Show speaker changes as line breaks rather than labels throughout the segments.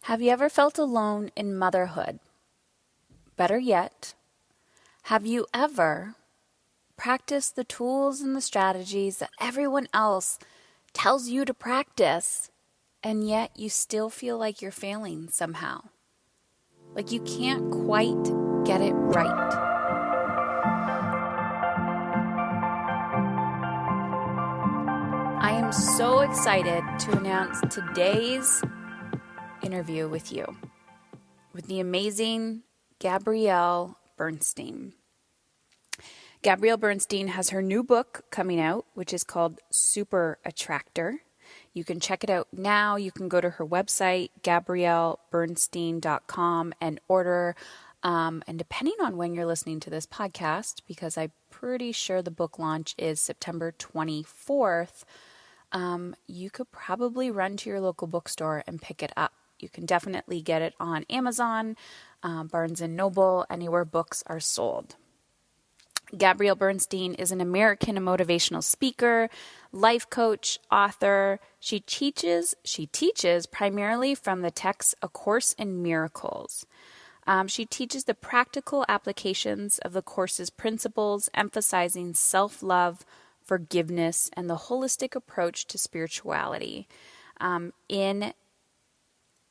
Have you ever felt alone in motherhood? Better yet, have you ever practiced the tools and the strategies that everyone else tells you to practice, and yet you still feel like you're failing somehow? Like you can't quite get it right. I am so excited to announce today's interview with you, with the amazing Gabrielle Bernstein. Gabrielle Bernstein has her new book coming out, which is called Super Attractor. You can check it out now. You can go to her website, GabrielleBernstein.com, and order. And depending on when you're listening to this podcast, because I'm pretty sure the book launch is September 24th, you could probably run to your local bookstore and pick it up. You can definitely get it on Amazon, Barnes & Noble, anywhere books are sold. Gabrielle Bernstein is an American motivational speaker, life coach, author. She teaches primarily from the text A Course in Miracles. She teaches the practical applications of the Course's principles, emphasizing self-love, forgiveness, and the holistic approach to spirituality. In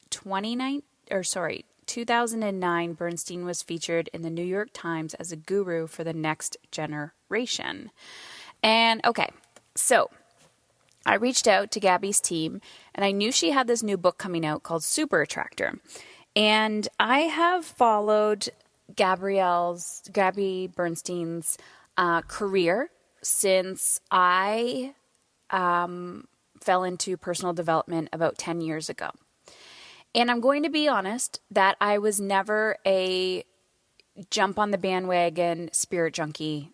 2009, Bernstein was featured in the New York Times as a guru for the next generation. And okay, so I reached out to Gabby's team, and I knew she had this new book coming out called Super Attractor. And I have followed Gabby Bernstein's career since I fell into personal development about 10 years ago. And I'm going to be honest that I was never a jump on the bandwagon spirit junkie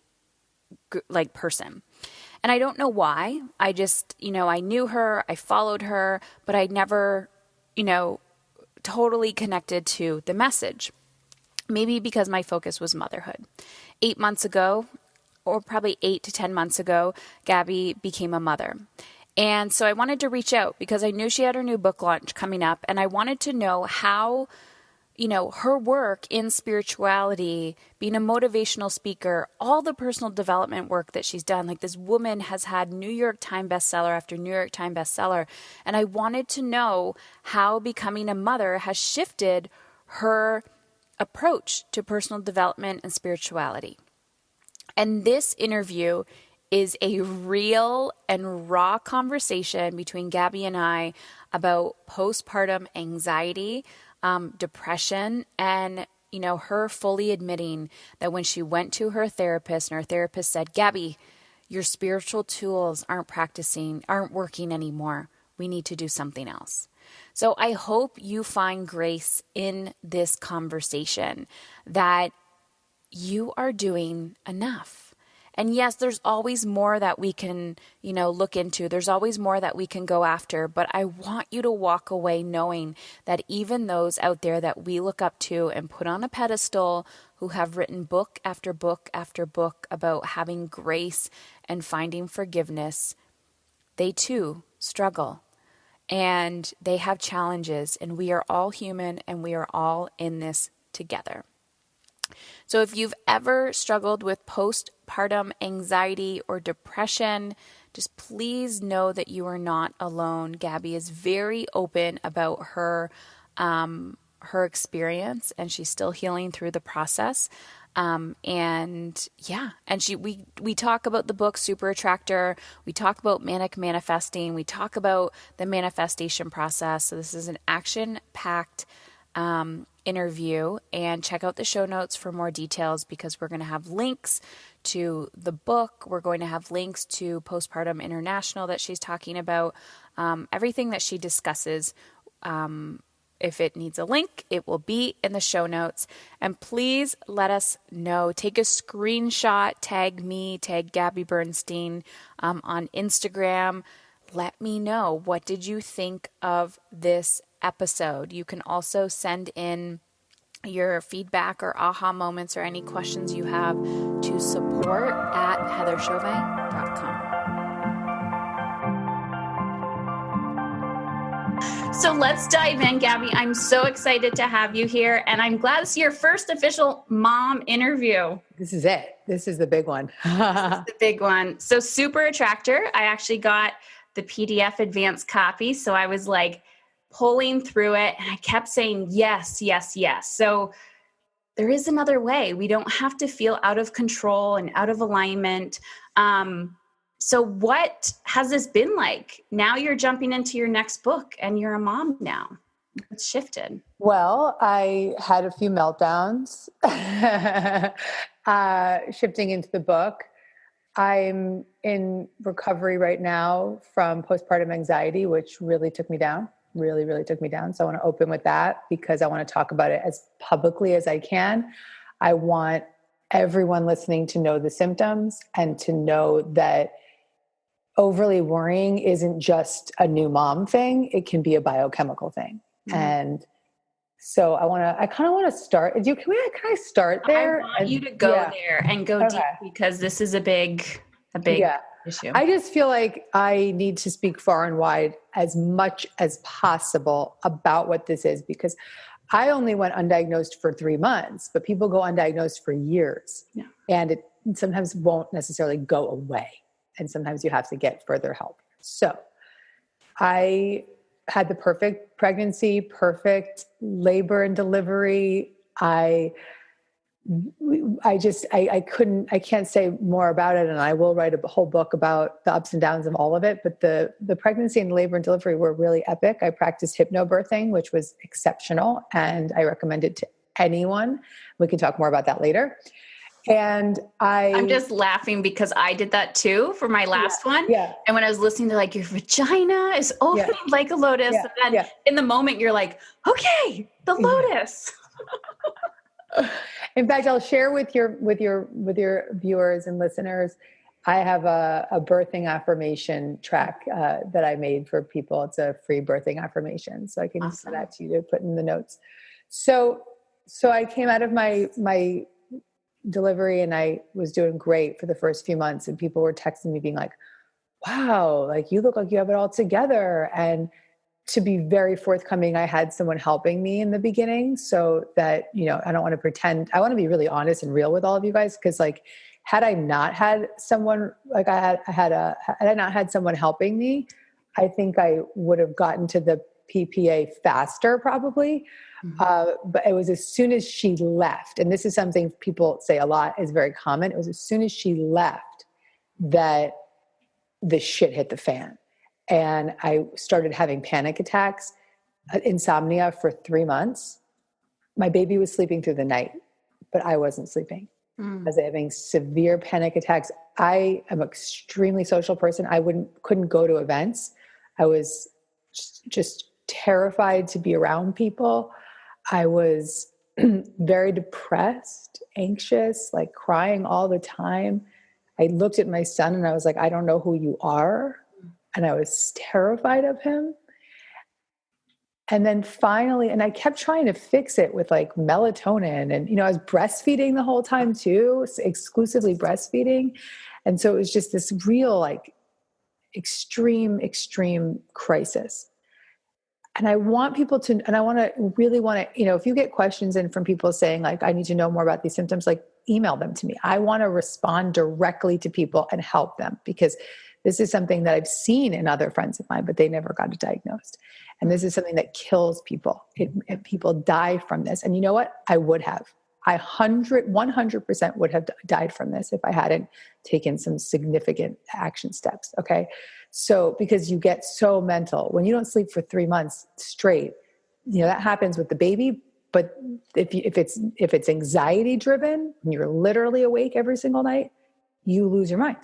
like person. And I don't know why. I just, I knew her, I followed her, but I never, totally connected to the message. Maybe because my focus was motherhood. 8 months ago, or probably 8 to 10 months ago, Gabby became a mother. And so I wanted to reach out because I knew she had her new book launch coming up, and I wanted to know how, her work in spirituality, being a motivational speaker, all the personal development work that she's done. Like, this woman has had New York Times bestseller after New York Times bestseller. And I wanted to know how becoming a mother has shifted her approach to personal development and spirituality. And this interview is a real and raw conversation between Gabby and I about postpartum anxiety, depression, and, her fully admitting that when she went to her therapist and her therapist said, Gabby, your spiritual tools aren't working anymore. We need to do something else. So I hope you find grace in this conversation that you are doing enough. And yes, there's always more that we can, look into. There's always more that we can go after. But I want you to walk away knowing that even those out there that we look up to and put on a pedestal, who have written book after book after book about having grace and finding forgiveness, they too struggle. And they have challenges. And we are all human, and we are all in this together. So if you've ever struggled with postpartum anxiety or depression, just please know that you are not alone. Gabby is very open about her experience, and she's still healing through the process. We talk about the book Super Attractor. We talk about manic manifesting. We talk about the manifestation process. So this is an action-packed interview, and check out the show notes for more details, because we're going to have links to the book. We're going to have links to Postpartum International that she's talking about, everything that she discusses. If it needs a link, it will be in the show notes. And please let us know. Take a screenshot, tag me, tag Gabby Bernstein on Instagram. Let me know, what did you think of this episode? You can also send in your feedback or aha moments or any questions you have to support@heatherchauvin.com. So let's dive in, Gabby. I'm so excited to have you here, and I'm glad this is your first official mom interview.
This is it. This is the big one.
This is the big one. So Super Attractor, I actually got the PDF advanced copy. So I was like pulling through it and I kept saying, yes, yes, yes. So there is another way. We don't have to feel out of control and out of alignment. So what has this been like? Now you're jumping into your next book and you're a mom now. It's shifted.
Well, I had a few meltdowns shifting into the book. I'm in recovery right now from postpartum anxiety, which really took me down, really, really took me down. So I want to open with that because I want to talk about it as publicly as I can. I want everyone listening to know the symptoms and to know that overly worrying isn't just a new mom thing. It can be a biochemical thing. Mm-hmm. And so I kind of want to start. Can I start there?
I want you to go there and go deep because this is a big issue.
I just feel like I need to speak far and wide as much as possible about what this is, because I only went undiagnosed for 3 months, but people go undiagnosed for years. Yeah. And it sometimes won't necessarily go away. And sometimes you have to get further help. So I had the perfect pregnancy, perfect labor and delivery. I can't say more about it. And I will write a whole book about the ups and downs of all of it. But the pregnancy and labor and delivery were really epic. I practiced hypnobirthing, which was exceptional. And I recommend it to anyone. We can talk more about that later. And I'm
just laughing because I did that too for my last one.
Yeah.
And when I was listening to like, your vagina is opening like a lotus. Yeah. And then in the moment you're like, okay, the lotus.
In fact, I'll share with your viewers and listeners, I have a birthing affirmation track that I made for people. It's a free birthing affirmation. So I can send that to you to put in the notes. So I came out of my delivery and I was doing great for the first few months, and people were texting me being like, wow, like you look like you have it all together. And to be very forthcoming, I had someone helping me in the beginning so that, I don't want to pretend. I want to be really honest and real with all of you guys. Cause like, had I not had someone had I not had someone helping me, I think I would have gotten to the PPA faster probably. Mm-hmm. But it was as soon as she left, and this is something people say a lot, is very common. It was as soon as she left that the shit hit the fan. And I started having panic attacks, insomnia for 3 months. My baby was sleeping through the night, but I wasn't sleeping. I was having severe panic attacks. I am an extremely social person. I couldn't go to events. I was just terrified to be around people. I was very depressed, anxious, like crying all the time. I looked at my son and I was like, I don't know who you are. And I was terrified of him. And then finally, and I kept trying to fix it with like melatonin, and, I was breastfeeding the whole time too, exclusively breastfeeding. And so it was just this real, like extreme crisis. And I want people to, and I really want to, if you get questions in from people saying like, I need to know more about these symptoms, like email them to me. I want to respond directly to people and help them, because this is something that I've seen in other friends of mine, but they never got it diagnosed. And this is something that kills people. People die from this. And you know what? I would have. 100% would have died from this if I hadn't taken some significant action steps. Okay. So, because you get so mental when you don't sleep for 3 months straight, that happens with the baby. But if it's anxiety driven, and you're literally awake every single night, you lose your mind.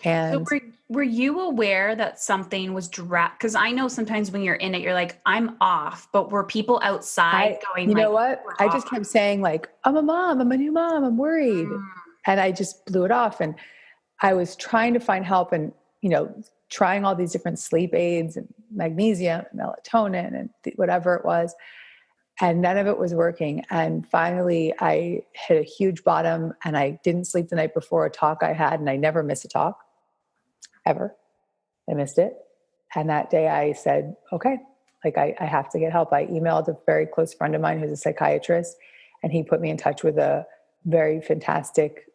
And
so were you aware that something was because I know sometimes when you're in it, you're like, I'm off, but were people outside going,
you know what? I just kept saying like, I'm a mom, I'm a new mom, I'm worried. And I just blew it off. And I was trying to find help and, trying all these different sleep aids and magnesium, and melatonin and whatever it was. And none of it was working. And finally I hit a huge bottom, and I didn't sleep the night before a talk I had. And I never miss a talk ever. I missed it. And that day I said, okay, Like I have to get help. I emailed a very close friend of mine who's a psychiatrist, and he put me in touch with a very fantastic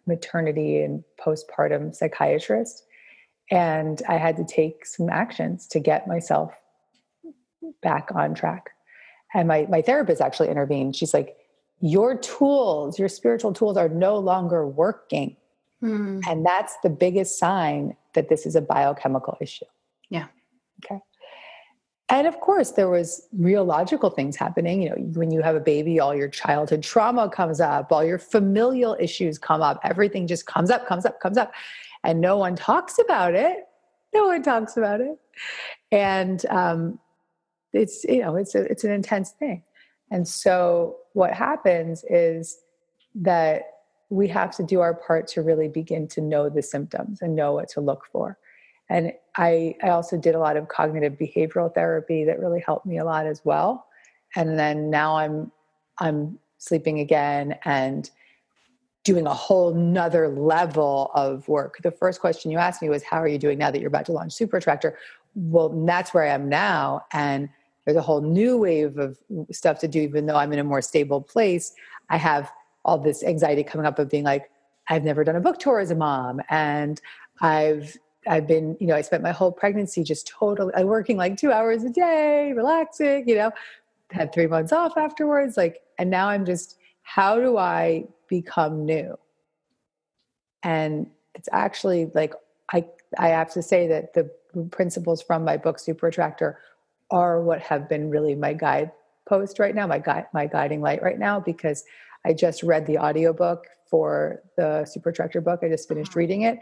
maternity and postpartum psychiatrist. And I had to take some actions to get myself back on track. And my therapist actually intervened. She's like, your tools, your spiritual tools are no longer working. And that's the biggest sign that this is a biochemical issue.
Yeah.
Okay. And of course, there was real logical things happening. You know, when you have a baby, all your childhood trauma comes up, all your familial issues come up, everything just comes up. And no one talks about it. And it's, you know, it's an intense thing. And so what happens is that we have to do our part to really begin to know the symptoms and know what to look for. And I also did a lot of cognitive behavioral therapy that really helped me a lot as well. And then now I'm sleeping again and doing a whole nother level of work. The first question you asked me was, how are you doing now that you're about to launch Super Attractor? Well, that's where I am now. And there's a whole new wave of stuff to do, even though I'm in a more stable place. I have all this anxiety coming up of being like, I've never done a book tour as a mom. And I've been, you know, I spent my whole pregnancy just totally working like 2 hours a day, relaxing, you know, had 3 months off afterwards. Like, and now I'm just, how do I become new? And it's actually like, I have to say that the principles from my book, Super Attractor, are what have been really my guidepost right now, my guiding light right now, because I just read the audiobook for the Super Attractor book. I just finished reading it,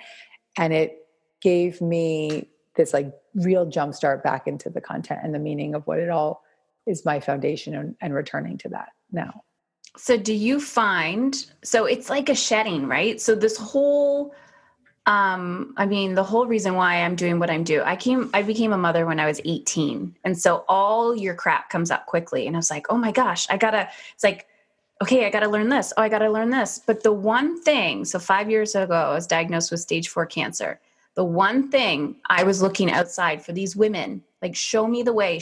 and it gave me this like real jumpstart back into the content and the meaning of what it all is, my foundation, and returning to that now.
So do you find, so it's like a shedding, right? So this whole, I mean, the whole reason why I'm doing what I'm doing, I became a mother when I was 18. And so all your crap comes up quickly. And I was like, oh my gosh, it's like, okay, I got to learn this. Oh, I got to learn this. But the one thing, so 5 years ago, I was diagnosed with stage 4 cancer. The one thing I was looking outside for these women, like, show me the way.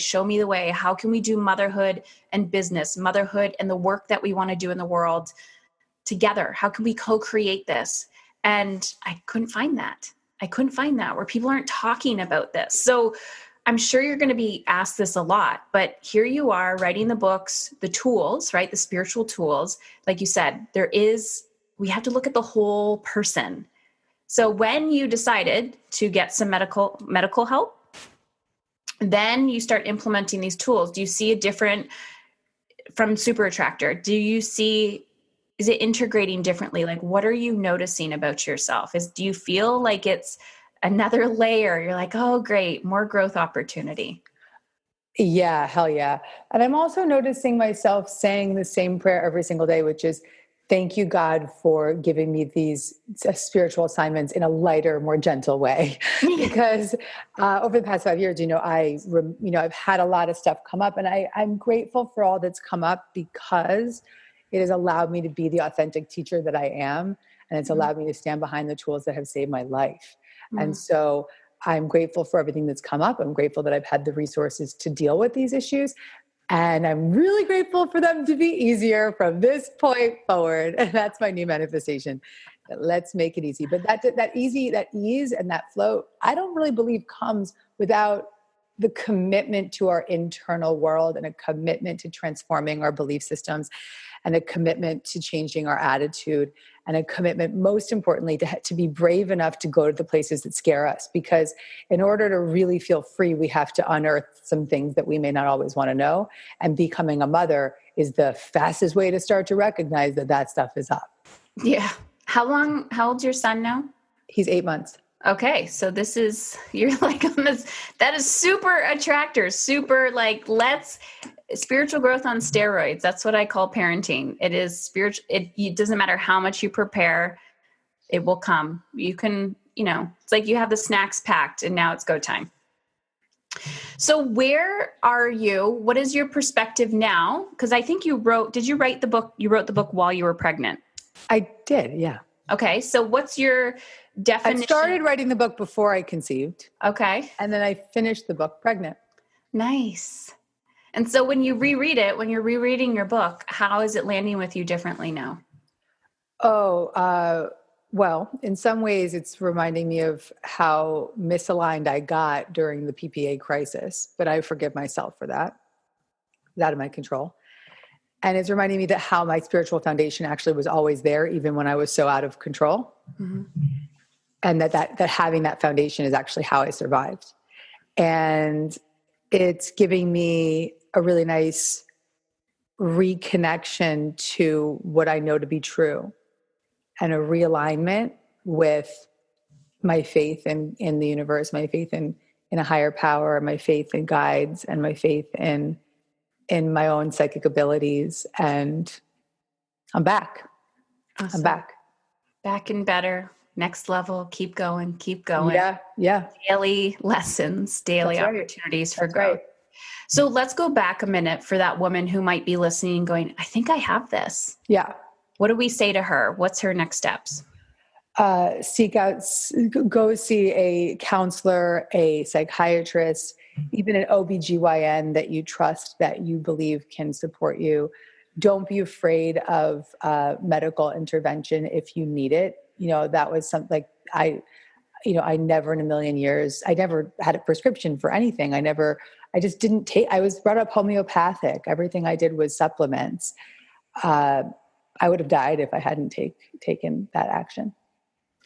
How can we do motherhood and business, motherhood and the work that we want to do in the world together? How can we co-create this? And I couldn't find that. Where people aren't talking about this. So I'm sure you're going to be asked this a lot, but here you are writing the books, the tools, right? The spiritual tools. Like you said, we have to look at the whole person. So when you decided to get some medical help, then you start implementing these tools. Do you see a different from Super Attractor? Is it integrating differently? Like, what are you noticing about yourself? Do you feel like it's another layer? You're like, oh, great, more growth opportunity.
Yeah, hell yeah. And I'm also noticing myself saying the same prayer every single day, which is, thank you, God, for giving me these spiritual assignments in a lighter, more gentle way. Because over the past 5 years, I've had a lot of stuff come up, and I'm grateful for all that's come up, because it has allowed me to be the authentic teacher that I am. And it's allowed me to stand behind the tools that have saved my life. And so I'm grateful for everything that's come up. I'm grateful that I've had the resources to deal with these issues. And I'm really grateful for them to be easier from this point forward. And that's my new manifestation. Let's make it easy. But that ease and that flow, I don't really believe comes without the commitment to our internal world, and a commitment to transforming our belief systems, and a commitment to changing our attitude, and a commitment, most importantly, to be brave enough to go to the places that scare us. Because in order to really feel free, we have to unearth some things that we may not always want to know. And becoming a mother is the fastest way to start to recognize that stuff is up.
Yeah. How old's your son now?
He's 8 months.
Okay. So you're like on this, that is Super Attractor, super like, spiritual growth on steroids. That's what I call parenting. It is spiritual. It doesn't matter how much you prepare, it will come. You can, it's like you have the snacks packed and now it's go time. So where are you? What is your perspective now? Because I think did you write the book? You wrote the book while you were pregnant.
I did. Yeah.
Okay. So what's your definition.
I started writing the book before I conceived.
Okay.
And then I finished the book pregnant.
Nice. And so when you reread it, when you're rereading your book, how is it landing with you differently now?
Well, in some ways it's reminding me of how misaligned I got during the PPA crisis, but I forgive myself for that. It's out of my control. And it's reminding me that how my spiritual foundation actually was always there, even when I was so out of control. Mm-hmm. And that having that foundation is actually how I survived. And it's giving me a really nice reconnection to what I know to be true, and a realignment with my faith in the universe, my faith in a higher power, my faith in guides, and my faith in my own psychic abilities. And I'm back. Awesome. I'm back.
Back and better. Next level. Keep going. Keep going.
Yeah.
Daily lessons, daily opportunities for growth. Right. So let's go back a minute for that woman who might be listening going, I think I have this.
Yeah.
What do we say to her? What's her next steps?
Seek out, go see a counselor, a psychiatrist, even an OBGYN that you trust, that you believe can support you. Don't be afraid of medical intervention if you need it. That was something like I never in a million years, I never had a prescription for anything. I just didn't take, I was brought up homeopathic. Everything I did was supplements. I would have died if I hadn't taken that action.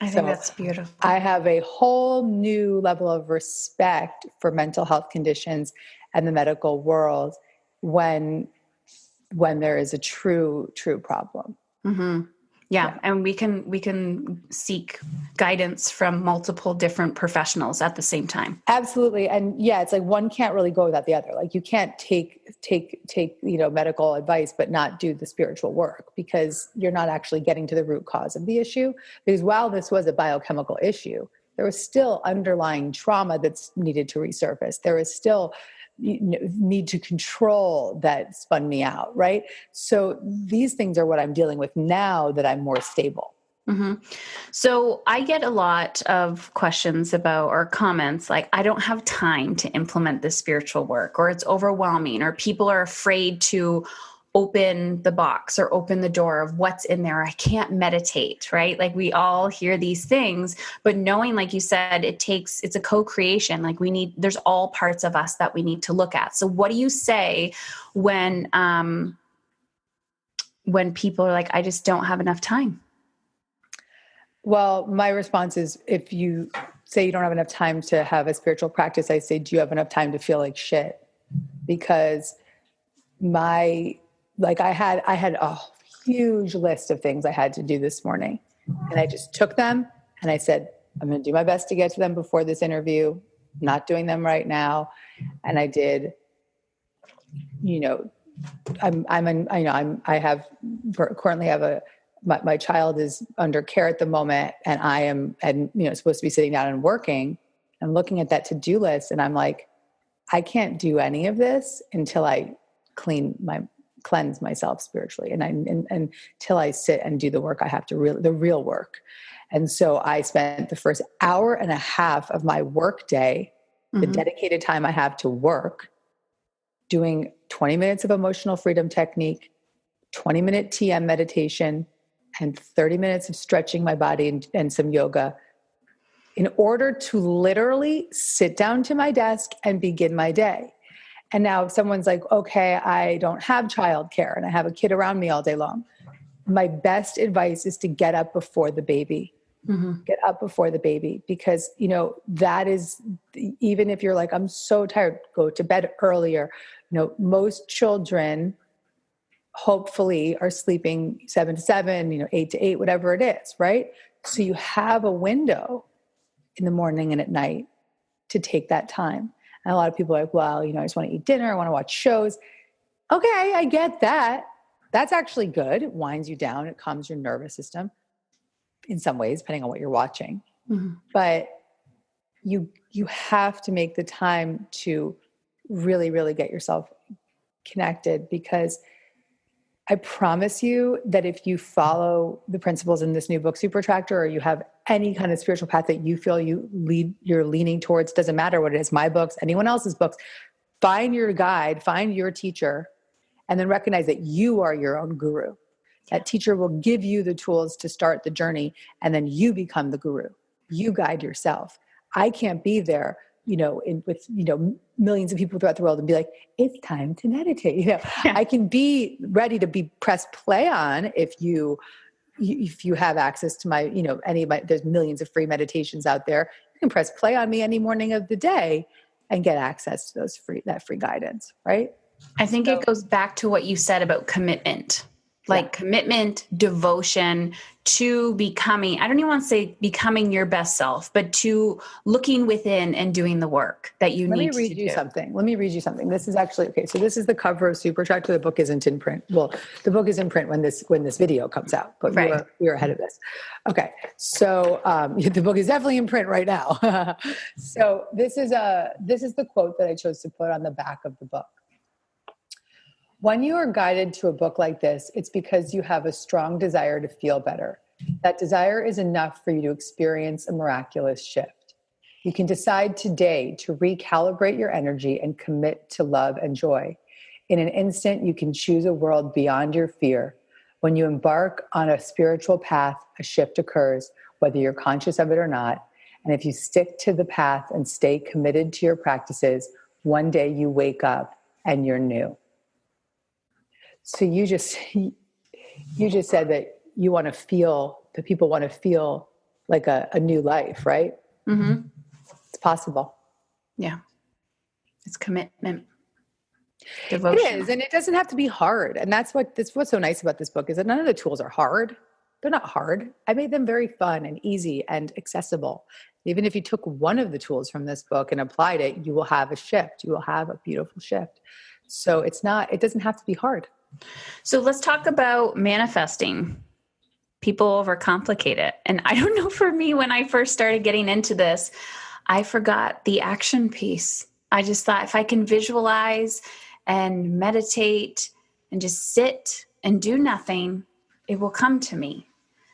I think that's beautiful.
I have a whole new level of respect for mental health conditions and the medical world when there is a true problem.
Mm-hmm. Yeah. And we can seek guidance from multiple different professionals at the same time.
Absolutely. And yeah, it's like one can't really go without the other. Like you can't take medical advice, but not do the spiritual work, because you're not actually getting to the root cause of the issue. Because while this was a biochemical issue, there was still underlying trauma that's needed to resurface. There is still need to control that spun me out, right? So these things are what I'm dealing with now that I'm more stable.
Mm-hmm. So I get a lot of questions about, or comments like, I don't have time to implement this spiritual work, or it's overwhelming, or people are afraid to open the box or open the door of what's in there. I can't meditate, right? Like we all hear these things, but knowing, like you said, it's a co-creation. Like there's all parts of us that we need to look at. So what do you say when people are like, I just don't have enough time?
Well, my response is, if you say you don't have enough time to have a spiritual practice, I say, do you have enough time to feel like shit? Because I had a huge list of things I had to do this morning, and I just took them and I said, I'm going to do my best to get to them before this interview. I'm not doing them right now. And I did, currently have my child is under care at the moment, and I am, supposed to be sitting down and working. I'm looking at that to-do list, and I'm like, I can't do any of this until I cleanse myself spiritually. And until I sit and do the work, I have to the real work. And so I spent the first hour and a half of my work day, the dedicated time I have to work, doing 20 minutes of emotional freedom technique, 20-minute TM meditation, and 30 minutes of stretching my body and some yoga, in order to literally sit down to my desk and begin my day. And now if someone's like, okay, I don't have childcare and I have a kid around me all day long, my best advice is to get up before the baby. Mm-hmm. Get up before the baby, because, that is, even if you're like, I'm so tired, go to bed earlier. Most children hopefully are sleeping 7 to 7, 8 to 8, whatever it is, right? So you have a window in the morning and at night to take that time. And a lot of people are like, well, I just want to eat dinner. I want to watch shows. Okay, I get that. That's actually good. It winds you down. It calms your nervous system in some ways, depending on what you're watching. Mm-hmm. But you have to make the time to really, really get yourself connected, because I promise you that if you follow the principles in this new book, Super Attractor, or you have any kind of spiritual path that you feel you're leaning towards, doesn't matter what it is, my books, anyone else's books, find your guide, find your teacher, and then recognize that you are your own guru. That teacher will give you the tools to start the journey, and then you become the guru. You guide yourself. I can't be there, with millions of people throughout the world and be like, it's time to meditate. I can be ready to be press play on if you have access to my, there's millions of free meditations out there. You can press play on me any morning of the day and get access to that free guidance, right?
I think it goes back to what you said about commitment. Commitment, devotion to becoming, I don't even want to say becoming your best self, but to looking within and doing the work that you need to do. Let
me read you something. This is actually, okay, so this is the cover of Super Attractor. The book isn't in print. Well, the book is in print when this video comes out, but we were ahead of this. Okay, so the book is definitely in print right now. So this is the quote that I chose to put on the back of the book. When you are guided to a book like this, it's because you have a strong desire to feel better. That desire is enough for you to experience a miraculous shift. You can decide today to recalibrate your energy and commit to love and joy. In an instant, you can choose a world beyond your fear. When you embark on a spiritual path, a shift occurs, whether you're conscious of it or not. And if you stick to the path and stay committed to your practices, one day you wake up and you're new. So you just said that you want to feel, that people want to feel like a new life, right?
Mm-hmm.
It's possible.
Yeah. It's commitment. Devotion.
It is. And it doesn't have to be hard. And that's what's so nice about this book is that none of the tools are hard. They're not hard. I made them very fun and easy and accessible. Even if you took one of the tools from this book and applied it, you will have a shift. You will have a beautiful shift. So it doesn't have to be hard.
So let's talk about manifesting. People overcomplicate it. And I don't know, for me, when I first started getting into this, I forgot the action piece. I just thought if I can visualize and meditate and just sit and do nothing, it will come to me.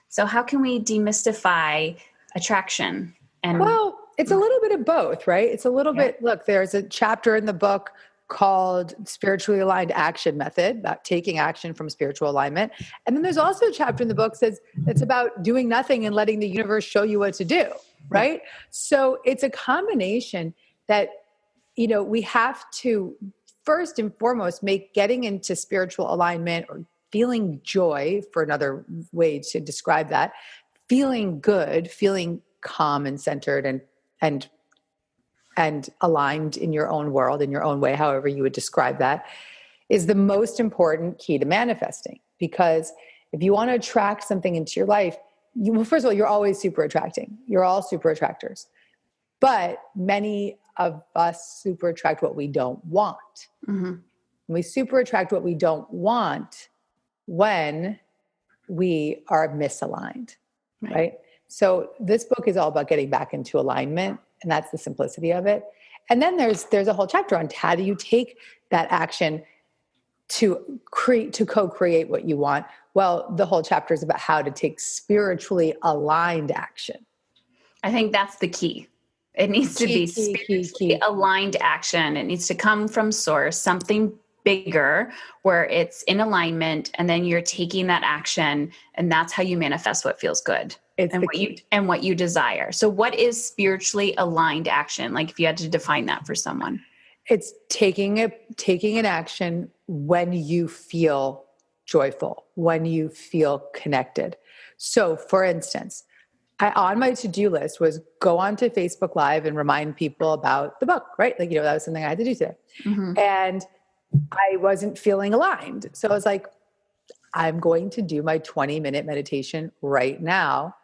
So how can we demystify attraction?
Well, it's a little bit of both, right? It's a little bit, look, there's a chapter in the book called Spiritually Aligned Action Method, about taking action from spiritual alignment. And then there's also a chapter in the book that's about doing nothing and letting the universe show you what to do, right? So it's a combination that, we have to first and foremost make getting into spiritual alignment, or feeling joy, for another way to describe that, feeling good, feeling calm and centered and aligned in your own world, in your own way, however you would describe that, is the most important key to manifesting. Because if you want to attract something into your life, first of all, you're always super attracting. You're all super attractors. But many of us super attract what we don't want.
Mm-hmm.
We super attract what we don't want when we are misaligned, right? So this book is all about getting back into alignment. And that's the simplicity of it. And then there's a whole chapter on how do you take that action to co-create what you want. Well, the whole chapter is about how to take spiritually aligned action.
I think that's the key. It needs to be spiritually aligned action. It needs to come from source, something bigger where it's in alignment, and then you're taking that action, and that's how you manifest what feels good. What you desire. So what is spiritually aligned action? Like if you had to define that for someone.
It's taking an action when you feel joyful, when you feel connected. So for instance, on my to-do list was go onto Facebook Live and remind people about the book, right? That was something I had to do today. Mm-hmm. And I wasn't feeling aligned. So I was like, I'm going to do my 20-minute meditation right now.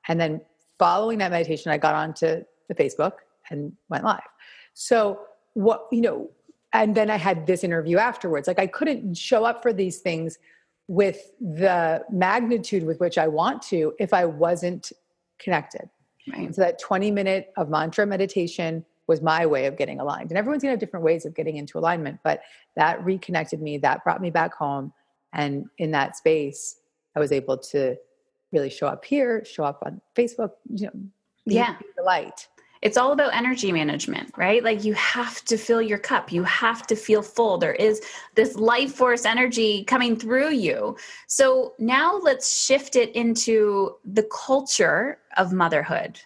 And then following that meditation, I got onto the Facebook and went live. So and then I had this interview afterwards. Like I couldn't show up for these things with the magnitude with which I want to if I wasn't connected. Right. So that 20-minute of mantra meditation was my way of getting aligned. And everyone's going to have different ways of getting into alignment, but that reconnected me, that brought me back home. And in that space, I was able to really show up here, show up on Facebook, be the light.
It's all about energy management, right? Like you have to fill your cup. You have to feel full. There is this life force energy coming through you. So now let's shift it into the culture of motherhood.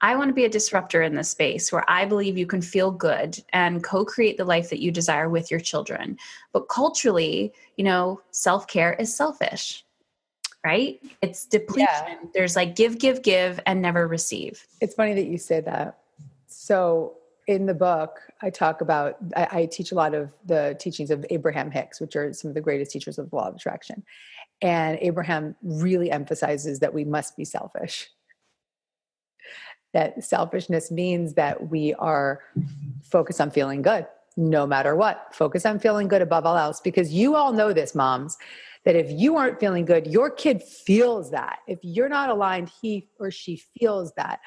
I want to be a disruptor in this space where I believe you can feel good and co-create the life that you desire with your children. But culturally, self-care is selfish, right? It's depletion. Yeah. There's like give, and never receive.
It's funny that you say that. So in the book, I talk about, I teach a lot of the teachings of Abraham Hicks, which are some of the greatest teachers of the law of attraction. And Abraham really emphasizes that we must be selfish. That selfishness means that we are focused on feeling good, no matter what. Focus on feeling good above all else, because you all know this, moms, that if you aren't feeling good, your kid feels that. If you're not aligned, he or she feels that.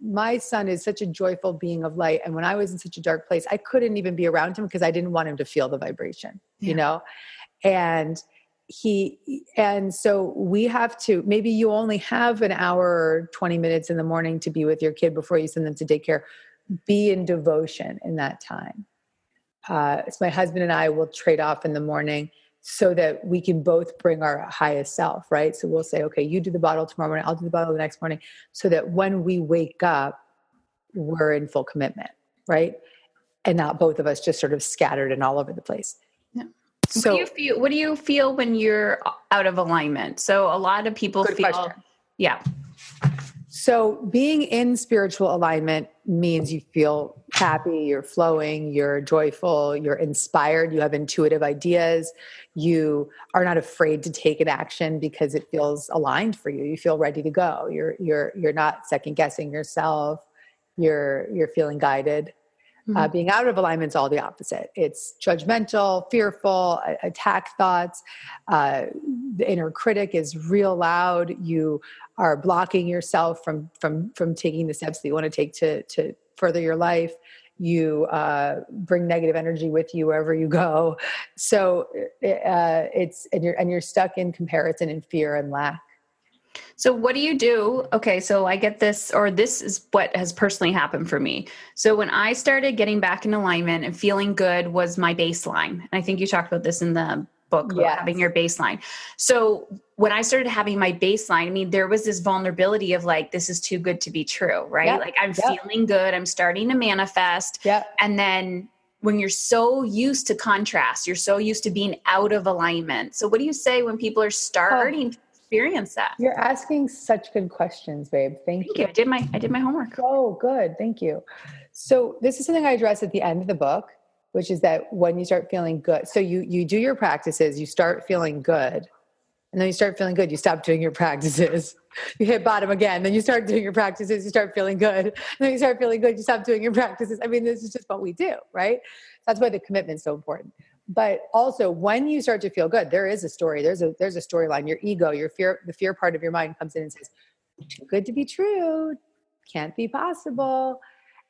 My son is such a joyful being of light. And when I was in such a dark place, I couldn't even be around him because I didn't want him to feel the vibration, And so we have to, maybe you only have an hour or 20 minutes in the morning to be with your kid before you send them to daycare. Be in devotion in that time. So my husband and I will trade off in the morning so that we can both bring our highest self, right? So we'll say, okay, you do the bottle tomorrow morning, I'll do the bottle the next morning, so that when we wake up, we're in full commitment, right? And not both of us just sort of scattered and all over the place.
Yeah. So what do you feel when you're out of alignment? So a lot of people feel, question. Yeah.
So being in spiritual alignment means you feel happy, you're flowing, you're joyful, you're inspired, you have intuitive ideas, you are not afraid to take an action because it feels aligned for you. You feel ready to go. You're not second guessing yourself. You're feeling guided. Mm-hmm. Being out of alignment is all the opposite. It's judgmental, fearful, attack thoughts. The inner critic is real loud. You are blocking yourself from taking the steps that you want to take to further your life. You bring negative energy with you wherever you go. So you're stuck in comparison and fear and lack.
So what do you do? Okay, so I get this, or this is what has personally happened for me. So when I started getting back in alignment and feeling good was my baseline. And I think you talked about this in the book, about having your baseline. So when I started having my baseline, there was this vulnerability of like, this is too good to be true, right? Yep. Like I'm feeling good. I'm starting to manifest. Yep. And then when you're so used to contrast, you're so used to being out of alignment. So what do you say when people are starting to experience that?
You're asking such good questions, babe. Thank you.
I did my homework.
Oh, good. Thank you. So this is something I address at the end of the book, which is that when you start feeling good, so you do your practices, you start feeling good, and then you start feeling good, you stop doing your practices. You hit bottom again, then you start doing your practices, you start feeling good, and then you start feeling good, you stop doing your practices. this is just what we do, right? That's why the commitment is so important. But also when you start to feel good, there is a story. There's a storyline. Your ego, your fear, the fear part of your mind comes in and says, too good to be true. Can't be possible.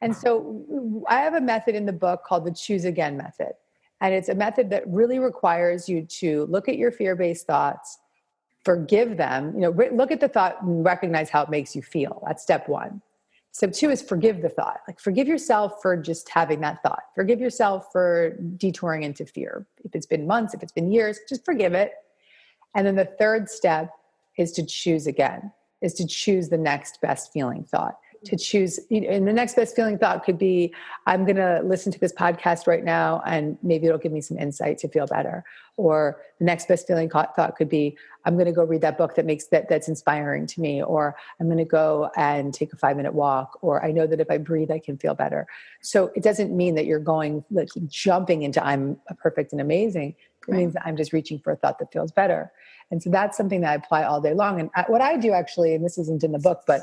And so I have a method in the book called the choose again method. And it's a method that really requires you to look at your fear-based thoughts, forgive them, look at the thought and recognize how it makes you feel. That's step one. Step two is forgive the thought. Like forgive yourself for just having that thought. Forgive yourself for detouring into fear. If it's been months, if it's been years, just forgive it. And then the third step is to choose again, is to choose the next best feeling thought. To choose, and the next best feeling thought could be, I'm going to listen to this podcast right now and maybe it'll give me some insight to feel better. Or the next best feeling thought could be, I'm going to go read that book that's inspiring to me. Or I'm going to go and take a 5-minute walk. Or I know that if I breathe, I can feel better. So it doesn't mean that you're going like jumping into I'm perfect and amazing. It means that I'm just reaching for a thought that feels better. And so that's something that I apply all day long. And what I do actually, and this isn't in the book, but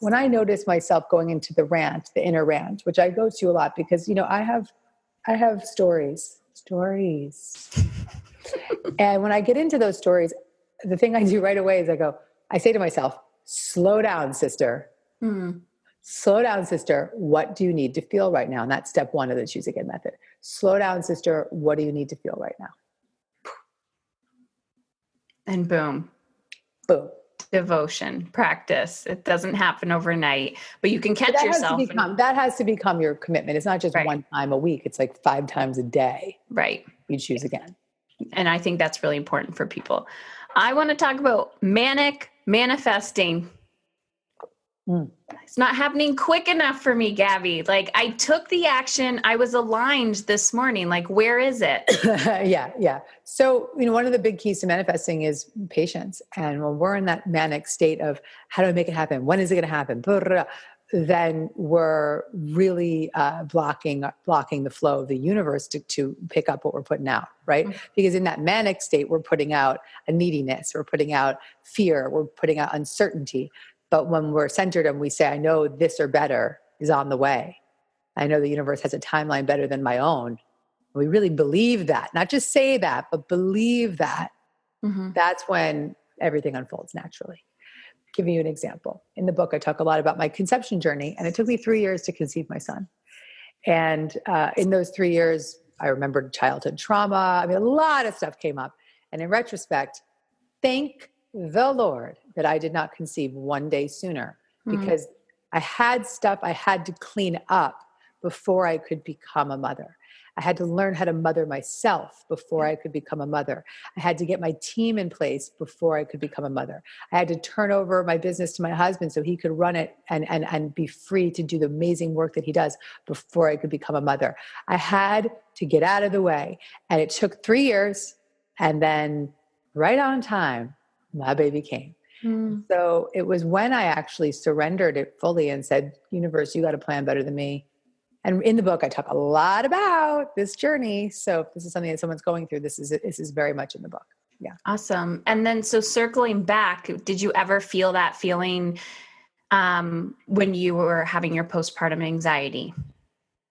when I notice myself going into the rant, the inner rant, which I go to a lot because, I have stories. And when I get into those stories, the thing I do right away is I say to myself, slow down, sister. Mm. Slow down, sister. What do you need to feel right now? And that's step one of the choose again method. Slow down, sister. What do you need to feel right now?
And boom.
Boom.
Devotion, practice. It doesn't happen overnight, but you can catch yourself.
That has to become your commitment. It's not just one time a week. It's like 5 times a day.
Right.
You choose again.
And I think that's really important for people. I want to talk about manic manifesting. It's not happening quick enough for me, Gabby. Like, I took the action. I was aligned this morning. Like, where is it?
Yeah. So, one of the big keys to manifesting is patience. And when we're in that manic state of how do I make it happen? When is it going to happen? Then we're really blocking the flow of the universe to pick up what we're putting out, right? Mm-hmm. Because in that manic state, we're putting out a neediness, we're putting out fear, we're putting out uncertainty. But when we're centered and we say, I know this or better is on the way. I know the universe has a timeline better than my own. We really believe that, not just say that, but believe that. Mm-hmm. That's when everything unfolds naturally. Giving you an example. In the book, I talk a lot about my conception journey, and it took me 3 years to conceive my son. And in those 3 years, I remembered childhood trauma. I mean, a lot of stuff came up. And in retrospect, thank the Lord that I did not conceive one day sooner, because I had stuff I had to clean up before I could become a mother. I had to learn how to mother myself before I could become a mother. I had to get my team in place before I could become a mother. I had to turn over my business to my husband so he could run it and be free to do the amazing work that he does before I could become a mother. I had to get out of the way. And it took 3 years. And then right on time, my baby came. So it was when I actually surrendered it fully and said, universe, you got a plan better than me. And in the book, I talk a lot about this journey. So if this is something that someone's going through, this is very much in the book. Yeah.
Awesome. And then, so circling back, did you ever feel that feeling when you were having your postpartum anxiety?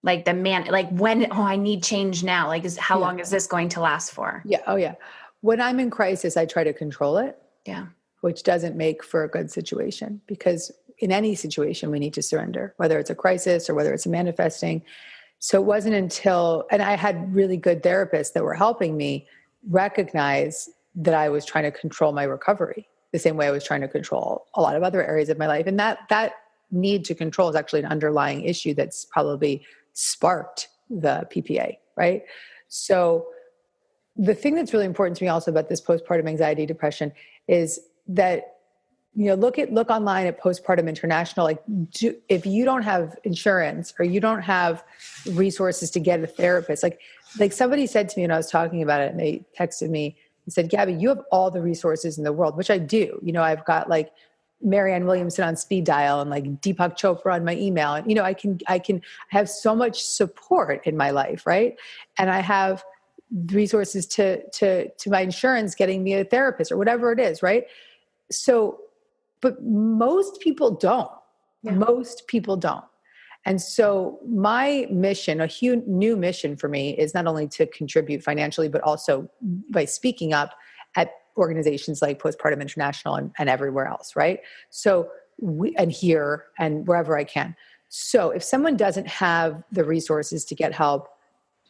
Like when, I need change now. Like, how long is this going to last for?
Yeah. Oh yeah. When I'm in crisis, I try to control it.
Yeah.
Which doesn't make for a good situation, because in any situation we need to surrender, whether it's a crisis or whether it's a manifesting. So it wasn't until, and I had really good therapists that were helping me recognize that I was trying to control my recovery the same way I was trying to control a lot of other areas of my life. And that need to control is actually an underlying issue that's probably sparked the PPA, right? So the thing that's really important to me also about this postpartum anxiety depression is that, look online at Postpartum International. Like, if you don't have insurance or you don't have resources to get a therapist, like somebody said to me when I was talking about it, and they texted me and said, Gabby, you have all the resources in the world, which I do. I've got like Marianne Williamson on speed dial and like Deepak Chopra on my email. And, I have so much support in my life. Right. And I have resources to my insurance, getting me a therapist or whatever it is. Right. So, but most people don't. Yeah. Most people don't. And so my mission, a new mission for me, is not only to contribute financially, but also by speaking up at organizations like Postpartum International and everywhere else, right? So and here and wherever I can. So if someone doesn't have the resources to get help,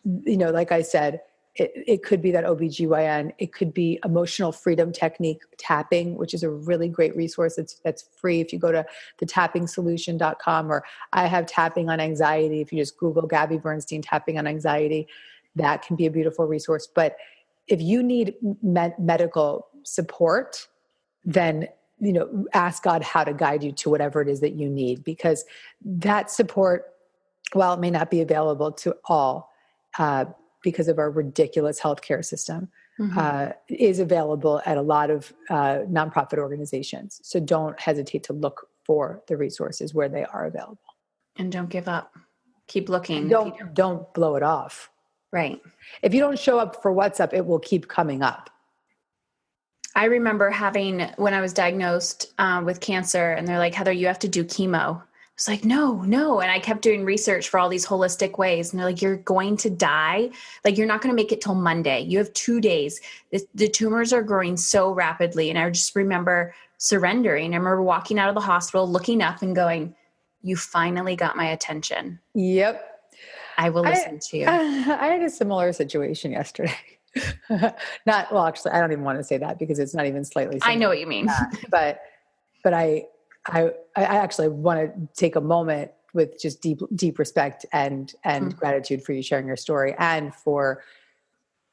like I said, it could be that OBGYN, it could be emotional freedom technique tapping, which is a really great resource. That's free if you go to thetappingsolution.com, or I have tapping on anxiety. If you just Google Gabby Bernstein tapping on anxiety, that can be a beautiful resource. But if you need medical support, then ask God how to guide you to whatever it is that you need, because that support, while it may not be available to all, because of our ridiculous healthcare system, is available at a lot of nonprofit organizations. So don't hesitate to look for the resources where they are available.
And don't give up. Keep looking.
Don't blow it off.
Right.
If you don't show up for what's up, it will keep coming up.
I remember when I was diagnosed with cancer, and they're like, Heather, you have to do chemo. I was like, no. And I kept doing research for all these holistic ways. And they're like, you're going to die. Like, you're not going to make it till Monday. You have 2 days. The tumors are growing so rapidly. And I just remember surrendering. I remember walking out of the hospital, looking up and going, you finally got my attention.
Yep.
I will listen to you.
I had a similar situation yesterday. Not, well, actually, I don't even want to say that because it's not even slightly
I
similar
know what you mean.
to that. But I actually want to take a moment with just deep respect and gratitude for you sharing your story and for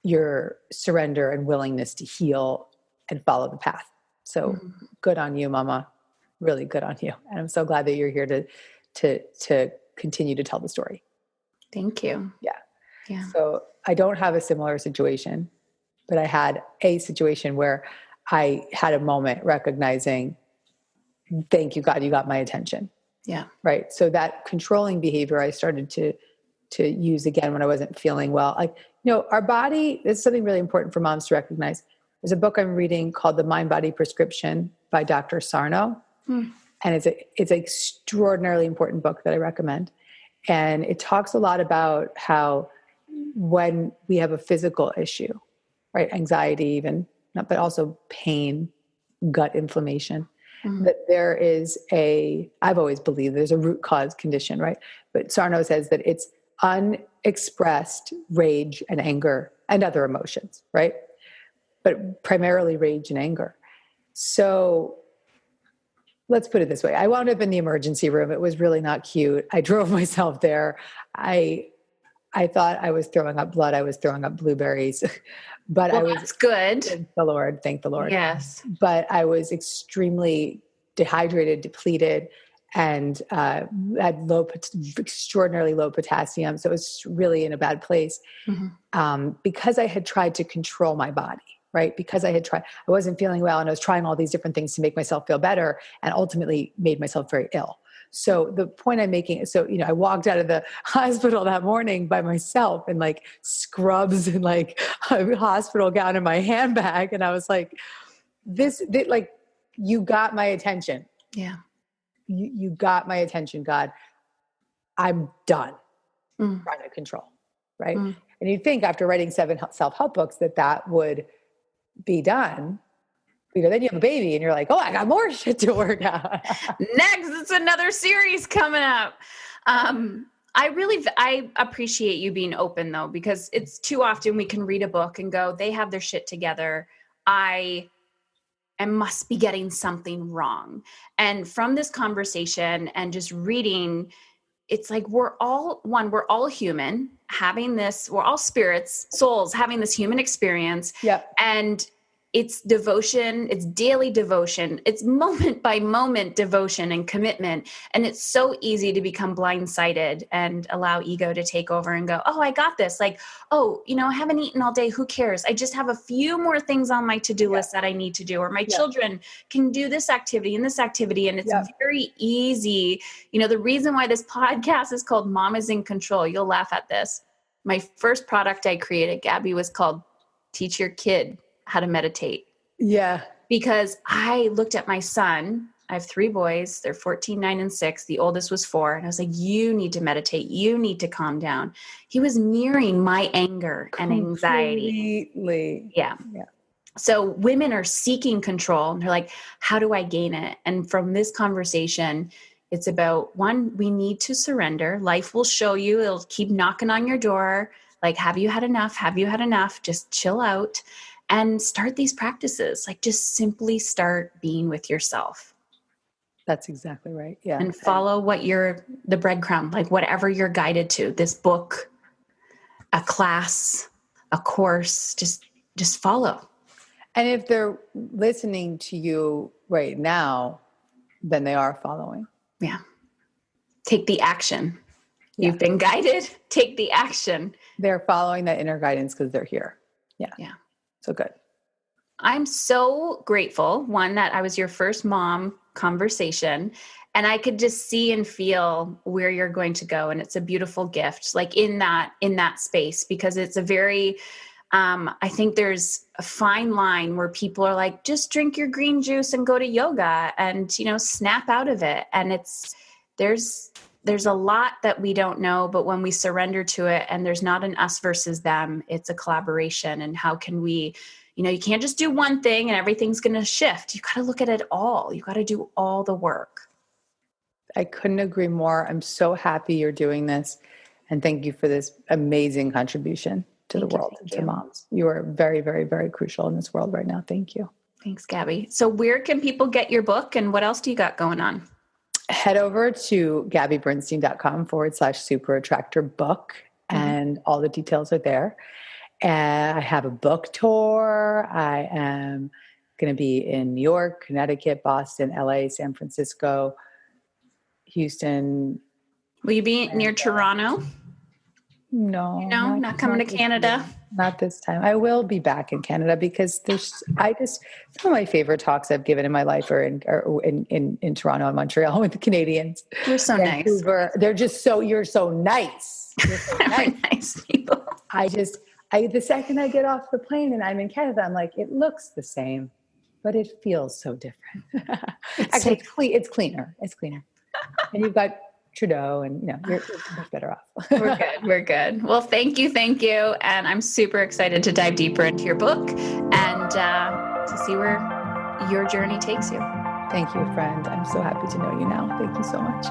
your surrender and willingness to heal and follow the path. So good on you, Mama. Really good on you. And I'm so glad that you're here to continue to tell the story.
Thank you.
Yeah. So I don't have a similar situation, but I had a situation where I had a moment recognizing, thank you, God, you got my attention.
Yeah.
Right. So that controlling behavior I started to use again when I wasn't feeling well. Like, our body is something really important for moms to recognize. There's a book I'm reading called The Mind Body Prescription by Dr. Sarno. And it's an extraordinarily important book that I recommend. And it talks a lot about how when we have a physical issue, right, anxiety even, but also pain, gut inflammation, that there is I've always believed there's a root cause condition, right? But Sarno says that it's unexpressed rage and anger and other emotions, right? But primarily rage and anger. So let's put it this way. I wound up in the emergency room. It was really not cute. I drove myself there. I thought I was throwing up blood. I was throwing up blueberries, but
That's good.
Thank the Lord.
Yes.
But I was extremely dehydrated, depleted, and had extraordinarily low potassium. So it was really in a bad place because I had tried to control my body, right? Because I wasn't feeling well and I was trying all these different things to make myself feel better and ultimately made myself very ill. So the point I'm making is, I walked out of the hospital that morning by myself in like scrubs and like a hospital gown in my handbag. And I was like, like, you got my attention.
Yeah.
You got my attention, God. I'm done trying to control. Right. And you'd think after writing 7 self-help books that would be done. Then you have a baby and you're like, oh, I got more shit to work out.
Next, it's another series coming up. I appreciate you being open though, because it's too often we can read a book and go, they have their shit together. I must be getting something wrong. And from this conversation and just reading, it's like, we're all human having this, we're all spirits, souls having this human experience.
Yep.
And it's devotion, it's daily devotion, it's moment by moment devotion and commitment. And it's so easy to become blindsided and allow ego to take over and go, oh, I got this. Like, oh, I haven't eaten all day. Who cares? I just have a few more things on my to-do list that I need to do, or my children can do this activity and this activity. And it's very easy. The reason why this podcast is called Mom is in Control, you'll laugh at this. My first product I created, Gabby, was called Teach Your Kid How to Meditate.
Yeah.
Because I looked at my son. I have 3 boys. They're 14, 9, and 6. The oldest was 4. And I was like, you need to meditate. You need to calm down. He was mirroring my anger and anxiety.
Completely.
Yeah. So women are seeking control and they're like, how do I gain it? And from this conversation, it's about, 1, we need to surrender. Life will show you. It'll keep knocking on your door. Like, have you had enough? Have you had enough? Just chill out. And start these practices, like just simply start being with yourself.
That's exactly right. Yeah.
And follow the breadcrumb, like whatever you're guided to, this book, a class, a course, just follow.
And if they're listening to you right now, then they are following.
Yeah. Take the action. Yeah. You've been guided. Take the action.
They're following that inner guidance because they're here. Yeah.
Yeah.
So good.
I'm so grateful, 1, that I was your first mom conversation and I could just see and feel where you're going to go. And it's a beautiful gift, like in that space, because it's a very, I think there's a fine line where people are like, just drink your green juice and go to yoga and, snap out of it. And there's a lot that we don't know, but when we surrender to it and there's not an us versus them, it's a collaboration. And how can we, you can't just do one thing and everything's going to shift. You got to look at it all. You got to do all the work.
I couldn't agree more. I'm so happy you're doing this. And thank you for this amazing contribution. to the world,
thank
to
you.
moms. You are very, very, very crucial in this world right now. Thank you.
Thanks, Gabby. So where can people get your book and what else do you got going on?
Head over to gabbybernstein.com/super attractor book, and all the details are there. And I have a book tour. I am going to be in New York, Connecticut, Boston, LA, San Francisco, Houston.
Will you be near Toronto?
No,
not coming to Canada.
Not this time. I will be back in Canada because some of my favorite talks I've given in my life are in Toronto and Montreal with the Canadians.
We're so
Vancouver.
nice.
They're just you're so nice. You're so nice.
Nice people.
The second I get off the plane and I'm in Canada, I'm like, it looks the same, but it feels so different. Actually, it's cleaner. It's cleaner. And you've got Trudeau, and you're much better off.
We're good. Well, thank you. And I'm super excited to dive deeper into your book and to see where your journey takes you.
Thank you, friend. I'm so happy to know you now. Thank you so much.